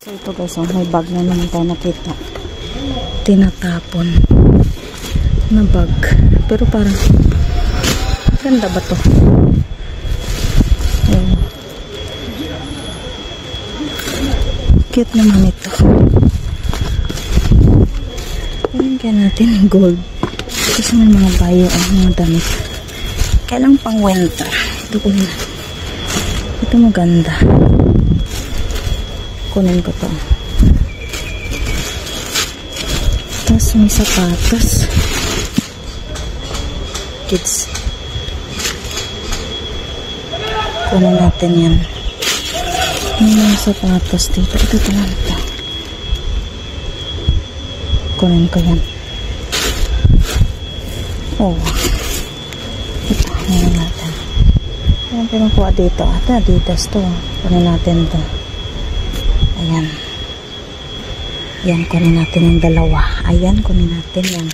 So ito guys, may bag na naman tayo nakita. Tinatapon na bag. Pero parang ganda ba to? Cute naman ito. Ayan kaya natin gold. Kasi may mga bayo ang mga damit. Kailang pang winter. Ito kunin. Ito maganda. Kunin ko to. Tapos may sapatos. Kids. Kunin natin yan. May mga sapatos dito. Ito lang ito. Kunin ko yan. Oh. Ito. Kunin natin. Ayan pinukuha dito. Ata, Adidas to. Kunin natin to. Ayan. Yan, kunin natin yung dalawa. Ayan, kunin natin yan.